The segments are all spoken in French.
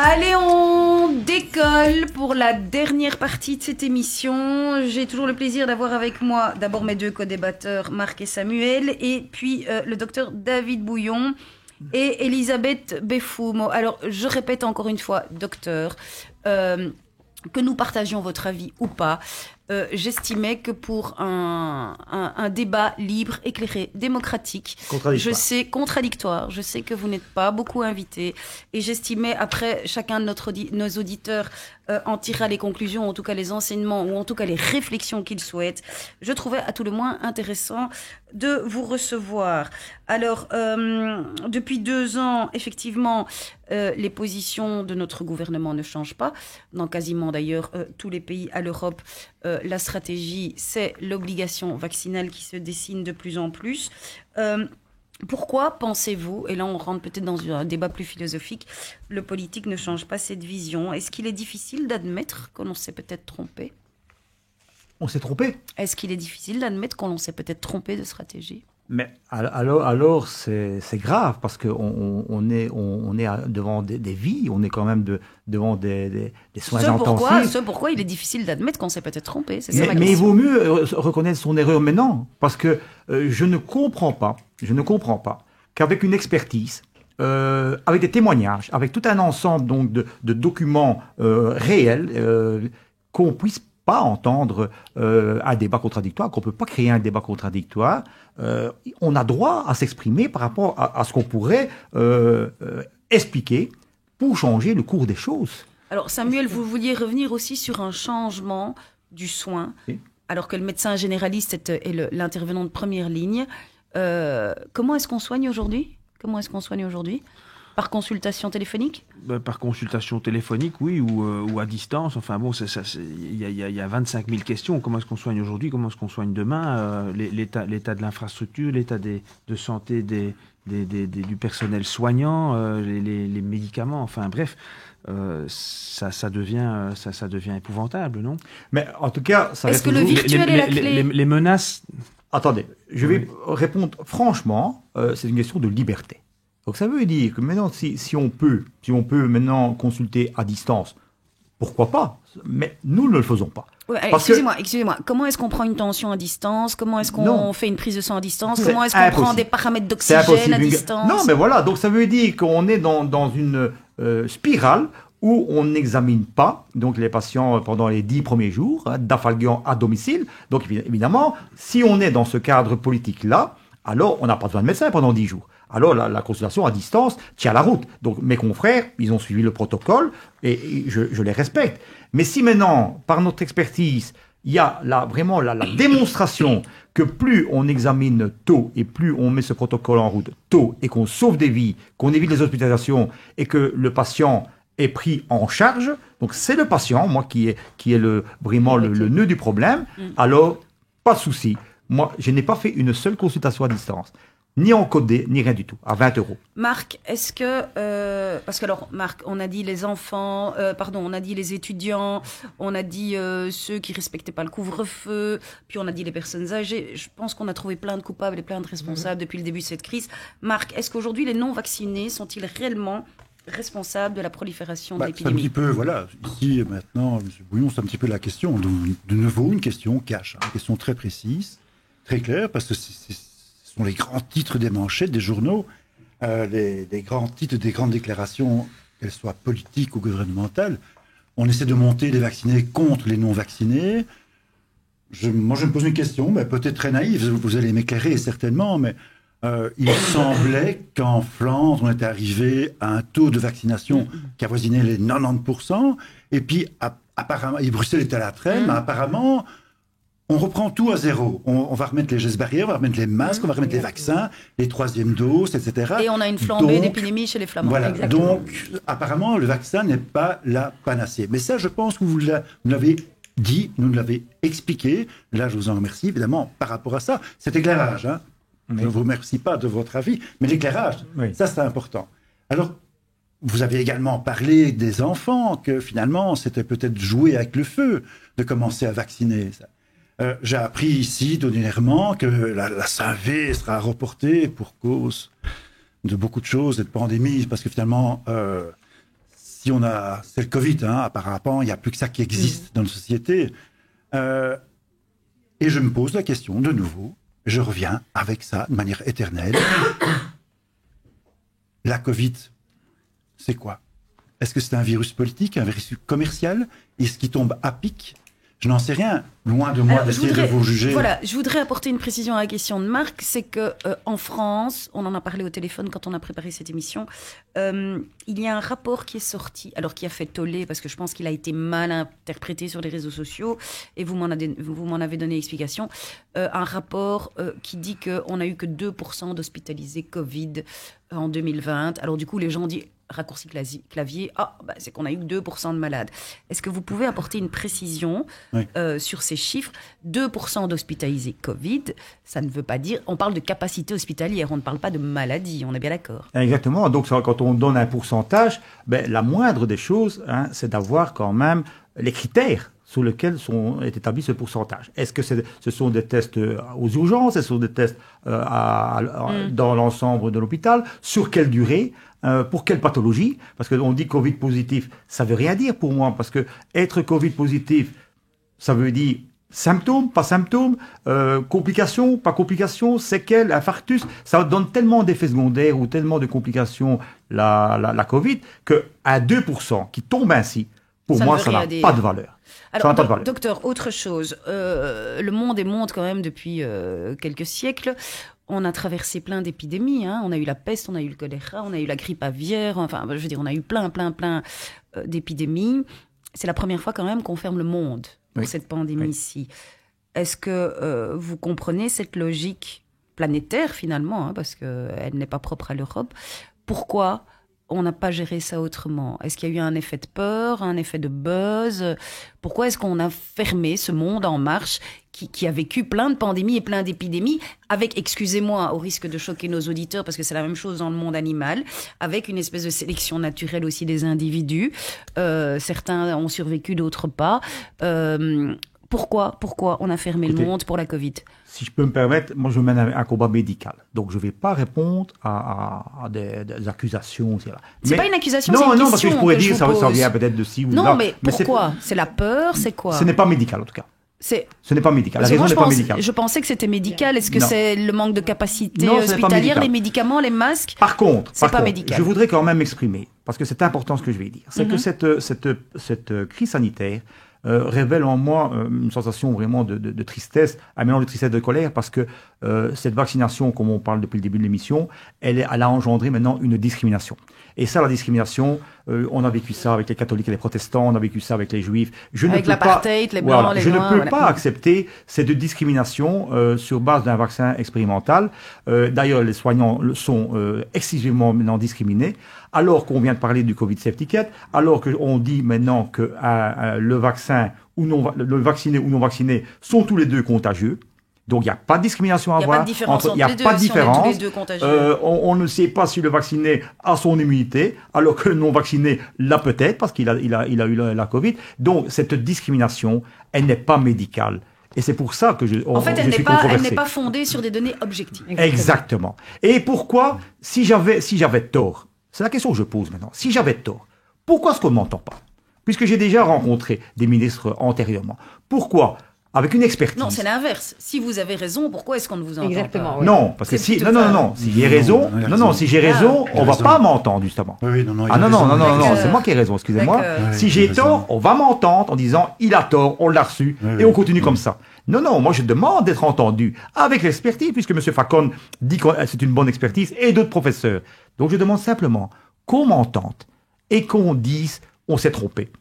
Allez, on décolle pour la dernière partie de cette émission. J'ai toujours le plaisir d'avoir avec moi d'abord mes deux co-débatteurs, Marc et Samuel, et puis le docteur David Bouillon et Elisabeth Beffumo. Alors, je répète encore une fois, docteur, que nous partagions votre avis ou pas, j'estimais que pour un débat libre, éclairé, démocratique, je sais contradictoire, je sais que vous n'êtes pas beaucoup invités, et j'estimais, après, chacun de nos auditeurs en tirera les conclusions, en tout cas les enseignements, ou en tout cas les réflexions qu'il souhaite, je trouvais à tout le moins intéressant de vous recevoir. Alors, depuis 2 ans, effectivement, les positions de notre gouvernement ne changent pas. Dans quasiment d'ailleurs tous les pays à l'Europe, la stratégie, c'est l'obligation vaccinale qui se dessine de plus en plus. Pourquoi pensez-vous, et là on rentre peut-être dans un débat plus philosophique, le politique ne change pas cette vision? Est-ce qu'il est difficile d'admettre qu'on s'est peut-être trompé? On s'est trompé. Est-ce qu'il est difficile d'admettre qu'on s'est peut-être trompé de stratégie? Mais alors c'est grave, parce qu'on est devant des vies, on est quand même devant des soins intensifs. Ce pourquoi il est difficile d'admettre qu'on s'est peut-être trompé, c'est ça ma question. Mais il vaut mieux reconnaître son erreur maintenant, parce que je ne comprends pas qu'avec une expertise, avec des témoignages, avec tout un ensemble donc de documents réels, qu'on puisse pas entendre un débat contradictoire, qu'on peut pas créer un débat contradictoire. On a droit à s'exprimer par rapport à ce qu'on pourrait expliquer pour changer le cours des choses. Alors Samuel, vous vouliez revenir aussi sur un changement du soin, oui. Alors que le médecin généraliste est l'intervenant de première ligne. Comment est-ce qu'on soigne aujourd'hui? Par consultation téléphonique? Par consultation téléphonique, oui, ou à distance. Enfin bon, il y a 25 000 questions. Comment est-ce qu'on soigne aujourd'hui? Comment est-ce qu'on soigne demain? L'état de l'infrastructure, l'état de santé du personnel soignant, les médicaments, enfin bref, ça devient épouvantable, non? Mais en tout cas, ça est-ce que le virtuel est la clé? Les menaces... Attendez, je vais répondre franchement, c'est une question de liberté. Donc ça veut dire que maintenant, si on peut maintenant consulter à distance, pourquoi pas? Mais nous ne le faisons pas. Ouais, excusez-moi. Comment est-ce qu'on prend une tension à distance? Comment est-ce qu'on fait une prise de sang à distance? Comment est-ce qu'on prend des paramètres d'oxygène à distance? Non, mais voilà. Donc ça veut dire qu'on est dans une spirale où on n'examine pas donc les patients pendant les 10 premiers jours, d'Afalgan à domicile. Donc évidemment, si on est dans ce cadre politique-là, alors on n'a pas besoin de médecin pendant 10 jours. Alors la consultation à distance tient la route. Donc mes confrères, ils ont suivi le protocole et je les respecte. Mais si maintenant, par notre expertise, il y a vraiment la démonstration que plus on examine tôt et plus on met ce protocole en route tôt et qu'on sauve des vies, qu'on évite les hospitalisations et que le patient est pris en charge, donc c'est le patient, moi, qui est vraiment le nœud du problème, alors pas de souci. Moi, je n'ai pas fait une seule consultation à distance. Ni encodé, ni rien du tout, à 20 €. Marc, est-ce que... parce que alors, Marc, on a dit les enfants, on a dit les étudiants, on a dit ceux qui respectaient pas le couvre-feu, puis on a dit les personnes âgées. Je pense qu'on a trouvé plein de coupables et plein de responsables depuis le début de cette crise. Marc, est-ce qu'aujourd'hui, les non-vaccinés sont-ils réellement responsables de la prolifération de l'épidémie? C'est un petit peu, voilà, ici, maintenant, M. Bouillon, c'est un petit peu la question. De nouveau, une question cash, une question très précise, très claire, parce que ce sont les grands titres des manchettes des journaux, les grands titres des grandes déclarations, qu'elles soient politiques ou gouvernementales. On essaie de monter les vaccinés contre les non-vaccinés. Moi, je me pose une question, mais peut-être très naïve, vous allez m'éclairer certainement, mais il semblait qu'en Flandre, on était arrivé à un taux de vaccination qui avoisinait les 90%, et puis apparemment, et Bruxelles était à la traîne, mais apparemment... On reprend tout à zéro. On va remettre les gestes barrières, on va remettre les masques, on va remettre les vaccins, les 3e doses, etc. Et on a une flambée d'épidémie chez les Flamands. Voilà. Donc, apparemment, le vaccin n'est pas la panacée. Mais ça, je pense que vous l'avez dit, nous l'avez expliqué. Là, je vous en remercie, évidemment, par rapport à ça. Cet éclairage, hein. Je ne vous remercie pas de votre avis, mais l'éclairage, ça, c'est important. Alors, vous avez également parlé des enfants, que finalement, c'était peut-être jouer avec le feu de commencer à vacciner, ça. J'ai appris ici, dernièrement, que la Saint-V sera reportée pour cause de beaucoup de choses, de pandémies, parce que finalement, si si c'est le Covid, hein, apparemment, il n'y a plus que ça qui existe dans nos sociétés. Et je me pose la question de nouveau, je reviens avec ça de manière éternelle. La Covid, c'est quoi? Est-ce que c'est un virus politique, un virus commercial? Est-ce qu'il tombe à pic? Je n'en sais rien. Loin de moi d'essayer de vous juger. Voilà, je voudrais apporter une précision à la question de Marc. C'est que en France, on en a parlé au téléphone quand on a préparé cette émission, il y a un rapport qui est sorti, alors qui a fait toller, parce que je pense qu'il a été mal interprété sur les réseaux sociaux, et vous m'en avez donné explication. Un rapport qui dit qu'on n'a eu que 2% d'hospitalisés Covid en 2020. Alors du coup, les gens disent... raccourci clavier, c'est qu'on a eu 2% de malades. Est-ce que vous pouvez apporter une précision sur ces chiffres? 2% d'hospitalisés Covid, ça ne veut pas dire... On parle de capacité hospitalière, on ne parle pas de maladie, on est bien d'accord? Exactement. Donc, quand on donne un pourcentage, la moindre des choses, c'est d'avoir quand même les critères sur lesquels est établi ce pourcentage. Est-ce que ce sont des tests aux urgences? Est-ce que ce sont des tests dans l'ensemble de l'hôpital? Sur quelle durée? Pour quelle pathologie? Parce qu'on dit Covid positif, ça veut rien dire pour moi, parce que être Covid positif, ça veut dire symptômes, pas symptômes, complications, pas complications, séquelles, infarctus. Ça donne tellement d'effets secondaires ou tellement de complications, la Covid, qu'à 2% qui tombe ainsi, pour moi, ça n'a pas de valeur. Alors, docteur, autre chose. Le monde est monde quand même depuis quelques siècles. On a traversé plein d'épidémies. On a eu la peste, on a eu le choléra, on a eu la grippe aviaire. Enfin, je veux dire, on a eu plein d'épidémies. C'est la première fois quand même qu'on ferme le monde pour cette pandémie-ci. Est-ce que vous comprenez cette logique planétaire finalement, parce qu'elle n'est pas propre à l'Europe? Pourquoi on n'a pas géré ça autrement? Est-ce qu'il y a eu un effet de peur, un effet de buzz? Pourquoi est-ce qu'on a fermé ce monde en marche qui a vécu plein de pandémies et plein d'épidémies avec, excusez-moi, au risque de choquer nos auditeurs, parce que c'est la même chose dans le monde animal, avec une espèce de sélection naturelle aussi des individus. Certains ont survécu, d'autres pas. Pourquoi on a fermé le monde pour la Covid? Si je peux me permettre, moi je mène un combat médical. Donc je ne vais pas répondre à des accusations. C'est pas une accusation, c'est une question. Non, parce que je pourrais dire ça vient peut-être de ci ou de là. Non, mais pourquoi? C'est la peur, c'est quoi? Ce n'est pas médical en tout cas. Ce n'est pas médical. La raison n'est pas médicale. Je pensais que c'était médical. Est-ce que c'est le manque de capacité hospitalière, les médicaments, les masques? Par contre, médical. Je voudrais quand même m'exprimer, parce que c'est important ce que je vais dire. C'est que cette crise sanitaire révèle en moi une sensation vraiment de tristesse, un mélange de tristesse et de colère, parce que cette vaccination, comme on parle depuis le début de l'émission, elle a engendré maintenant une discrimination. Et ça, la discrimination, on a vécu ça avec les catholiques et les protestants, on a vécu ça avec les juifs. Avec l'apartheid, les blancs, les noirs. Je ne peux pas accepter cette discrimination sur base d'un vaccin expérimental. D'ailleurs, les soignants sont excessivement maintenant discriminés, alors qu'on vient de parler du Covid Safety Kit, alors qu'on dit maintenant que le vaccin ou non, le vacciné ou non vacciné sont tous les deux contagieux. Donc, il n'y a pas de discrimination à avoir. Il n'y a pas de différence entre les deux. Si on est tous les deux contagieux. On ne sait pas si le vacciné a son immunité, alors que le non vacciné l'a peut-être, parce qu'il a eu la Covid. Donc, cette discrimination, elle n'est pas médicale. Et c'est pour ça que je suis controversé. Elle n'est pas fondée sur des données objectives. Exactement. Et pourquoi, si j'avais tort, c'est la question que je pose maintenant, si j'avais tort, pourquoi est-ce qu'on ne m'entend pas? Puisque j'ai déjà rencontré des ministres antérieurement. Pourquoi? Avec une expertise. Non, c'est l'inverse. Si vous avez raison, pourquoi est-ce qu'on ne vous entend Exactement, pas? oui. Non, parce que si j'ai raison, si j'ai raison, on va pas m'entendre justement. Oui, non, c'est moi qui ai raison, excusez-moi. Si j'ai tort, on va m'entendre en disant il a tort, on l'a reçu et on continue comme ça. Non, moi je demande d'être entendu avec l'expertise, puisque M. Facon dit que c'est une bonne expertise et d'autres professeurs. Donc je demande simplement qu'on m'entende et qu'on dise on s'est trompé.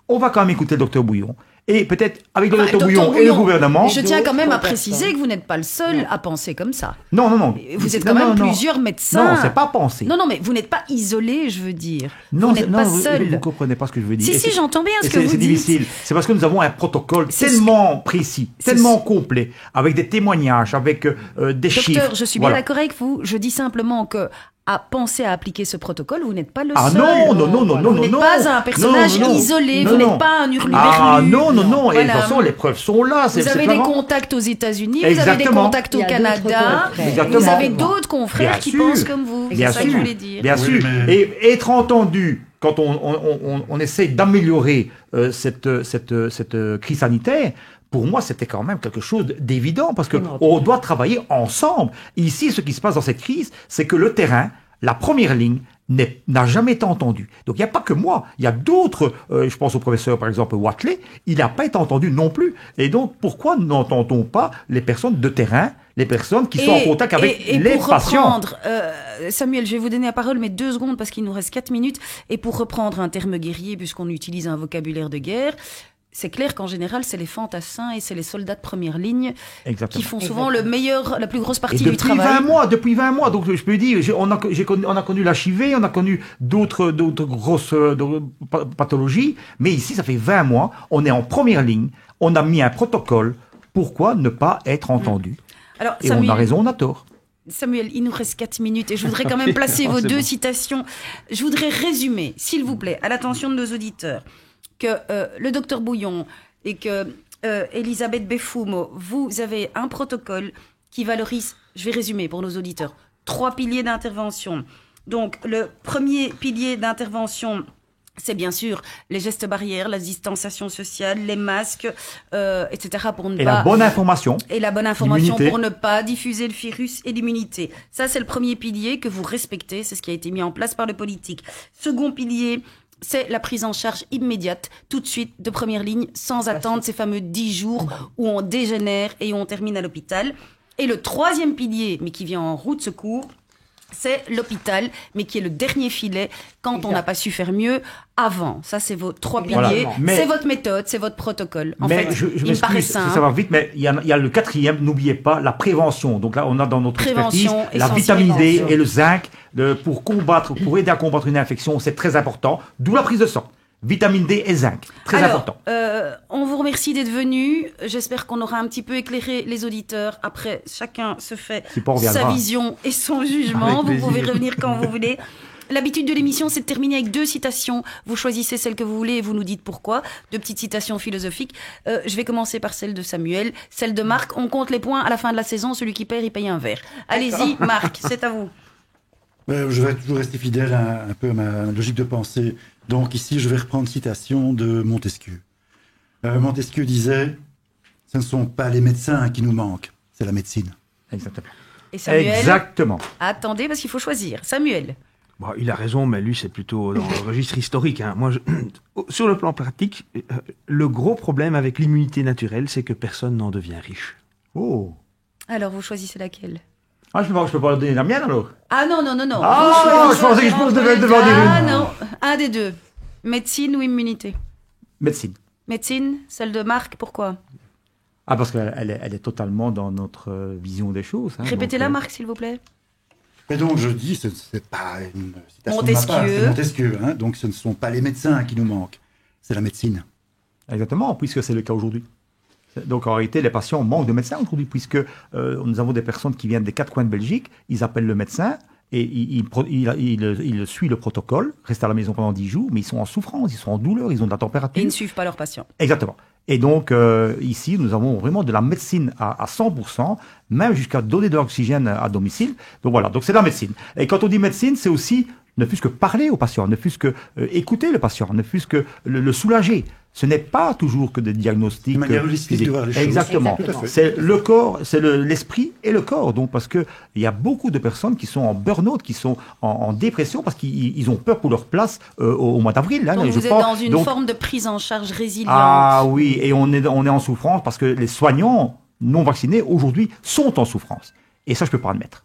On va quand même écouter le docteur Bouillon. Et peut-être avec le docteur Bouillon et le gouvernement... Je tiens quand même à préciser que vous n'êtes pas le seul à penser comme ça. Non. Vous êtes quand même plusieurs médecins. Non, c'est pas penser. Non, mais vous n'êtes pas isolé, je veux dire. Non, vous n'êtes pas seul. Vous ne comprenez pas ce que je veux dire. Si, j'entends bien ce que vous dites. C'est difficile. C'est parce que nous avons un protocole tellement précis, tellement complet, avec des témoignages, avec des chiffres. Docteur, je suis bien d'accord avec vous. Je dis simplement que... à penser à appliquer ce protocole, vous n'êtes pas le seul. Non. Vous n'êtes pas un personnage isolé, vous n'êtes pas un hurluberlu. Non. Et de toute façon, les preuves sont là. Vous avez des contacts aux États-Unis, vous avez des contacts au Canada, vous avez d'autres confrères qui pensent comme vous. C'est ça que je voulais dire. Bien sûr. Et être entendu quand on essaie d'améliorer cette crise sanitaire, pour moi, c'était quand même quelque chose d'évident, parce qu'on doit travailler ensemble. Ici, ce qui se passe dans cette crise, c'est que le terrain, la première ligne, n'a jamais été entendu. Donc il n'y a pas que moi, il y a d'autres, je pense au professeur par exemple Watley, il n'a pas été entendu non plus. Et donc pourquoi n'entendons pas les personnes de terrain, les personnes qui sont en contact avec les pour patients reprendre, Samuel, je vais vous donner la parole, mais 2 secondes parce qu'il nous reste 4 minutes. Et pour reprendre un terme guerrier, puisqu'on utilise un vocabulaire de guerre, c'est clair qu'en général, c'est les fantassins et c'est les soldats de première ligne qui font souvent la plus grosse partie du travail. Depuis 20 mois, donc je peux dire, on a connu l'HIV, on a connu d'autres grosses pathologies, mais ici, ça fait 20 mois, on est en première ligne, on a mis un protocole, pourquoi ne pas être entendu? Alors, et Samuel, on a raison, on a tort. Samuel, il nous reste 4 minutes et je voudrais quand même placer vos 2 citations. Je voudrais résumer, s'il vous plaît, à l'attention de nos auditeurs, que le docteur Bouillon et que Elisabeth Beffumo, vous avez un protocole qui valorise, je vais résumer pour nos auditeurs, 3 piliers d'intervention. Donc, le premier pilier d'intervention, c'est bien sûr les gestes barrières, la distanciation sociale, les masques, etc. pour ne pas... La bonne information. Et la bonne information l'immunité. pour ne pas diffuser le virus et l'immunité. Ça, c'est le premier pilier que vous respectez. C'est ce qui a été mis en place par le politique. Second pilier, c'est la prise en charge immédiate, tout de suite, de première ligne, sans attendre ces fameux 10 jours où on dégénère et où on termine à l'hôpital. Et le troisième pilier, mais qui vient en roue de secours, c'est l'hôpital, mais qui est le dernier filet quand on n'a pas su faire mieux avant. Ça, c'est vos 3 piliers. Voilà. C'est votre méthode, c'est votre protocole. En mais fait, je il me paraît m'excuse, simple. ça va vite, mais il y a le 4e, n'oubliez pas, la prévention. Donc là, on a dans notre expertise Prévention, la essentielle. vitamine D et le zinc pour aider à combattre une infection, c'est très important. D'où la prise de sang. Vitamine D et zinc, très important. On vous remercie d'être venu. J'espère qu'on aura un petit peu éclairé les auditeurs. Après, chacun se fait sa vision et son jugement. Vous pouvez revenir quand vous voulez. L'habitude de l'émission, c'est de terminer avec 2 citations. Vous choisissez celle que vous voulez et vous nous dites pourquoi. 2 petites citations philosophiques. Je vais commencer par celle de Samuel, celle de Marc. On compte les points à la fin de la saison. Celui qui perd, il paye un verre. Allez-y, Marc, c'est à vous. Je vais toujours rester fidèle un peu à ma logique de pensée. Donc ici, je vais reprendre une citation de Montesquieu. Montesquieu disait « Ce ne sont pas les médecins qui nous manquent, c'est la médecine. » Exactement. Et Samuel, Exactement. Attendez, parce qu'il faut choisir. Samuel. Bon, il a raison, mais lui, c'est plutôt dans le registre historique. Hein. Moi, sur le plan pratique, le gros problème avec l'immunité naturelle, c'est que personne n'en devient riche. Oh. Alors, vous choisissez laquelle? Ah, je peux pas donner la mienne alors? Ah non. Ah, je pensais que je devais demander une. Ah non, un des 2. Médecine ou immunité? Médecine. Médecine, celle de Marc, pourquoi? Ah, parce qu'elle est totalement dans notre vision des choses. Hein, Répétez-la, Marc, s'il vous plaît. Et donc je dis, ce n'est pas une citation Montesquieu. de ma part, c'est Montesquieu. Hein, donc ce ne sont pas les médecins qui nous manquent, c'est la médecine. Exactement, puisque c'est le cas aujourd'hui. Donc en réalité, les patients manquent de médecins aujourd'hui, puisque nous avons des personnes qui viennent des 4 coins de Belgique, ils appellent le médecin, et il suit le protocole, reste à la maison pendant 10 jours, mais ils sont en souffrance, ils sont en douleur, ils ont de la température. Et ils ne suivent pas leurs patients. Exactement. Et donc, ici, nous avons vraiment de la médecine à 100%, même jusqu'à donner de l'oxygène à domicile. Donc voilà, donc c'est la médecine. Et quand on dit médecine, c'est aussi ne fût-ce que parler au patient, ne fût-ce que écouter le patient, ne fût-ce que le soulager. Ce n'est pas toujours que des diagnostics. De manière holistique de voir les choses. Exactement. C'est le corps, c'est l'esprit et le corps. Donc, parce que il y a beaucoup de personnes qui sont en burn-out, qui sont en dépression parce qu'ils ont peur pour leur place au mois d'avril. Donc vous êtes dans une forme de prise en charge résiliente. Ah oui, et on est en souffrance parce que les soignants non vaccinés aujourd'hui sont en souffrance. Et ça, je peux pas admettre.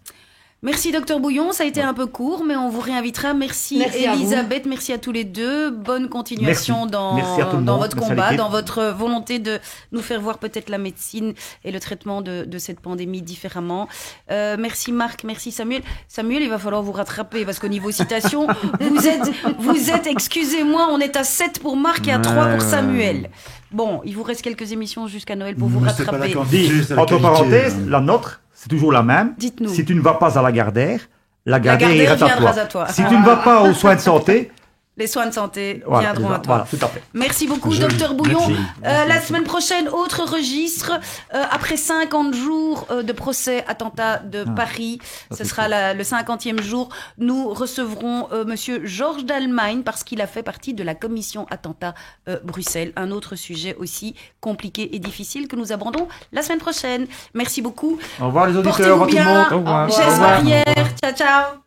Merci Docteur Bouillon, ça a été un peu court, mais on vous réinvitera. Merci Elisabeth, merci à tous les deux. Bonne continuation dans votre combat, dans votre volonté de nous faire voir peut-être la médecine et le traitement de cette pandémie différemment. Merci Marc, merci Samuel. Samuel, il va falloir vous rattraper parce qu'au niveau citation, vous êtes, excusez-moi, on est à 7 pour Marc et à 3 pour Samuel. Bon, il vous reste quelques émissions jusqu'à Noël pour vous rattraper. Entre parenthèses, la nôtre, c'est toujours la même. Dites-nous. Si tu ne vas pas à la Gardère ira à toi. toi. Si tu ne vas pas aux soins de santé, Les soins de santé Voilà, viendront à toi. voilà, tout à fait. Merci beaucoup, Joli. docteur Bouillon. Merci. La semaine prochaine, autre registre. Après 50 jours de procès attentat de Paris, ce sera le 50e jour. Nous recevrons monsieur Georges Dalmagne parce qu'il a fait partie de la commission attentat Bruxelles. Un autre sujet aussi compliqué et difficile que nous abordons la semaine prochaine. Merci beaucoup. Au revoir les auditeurs, Portez-vous au revoir tout le bien. monde. Au revoir. Geste Au revoir. barrière. Ciao, ciao.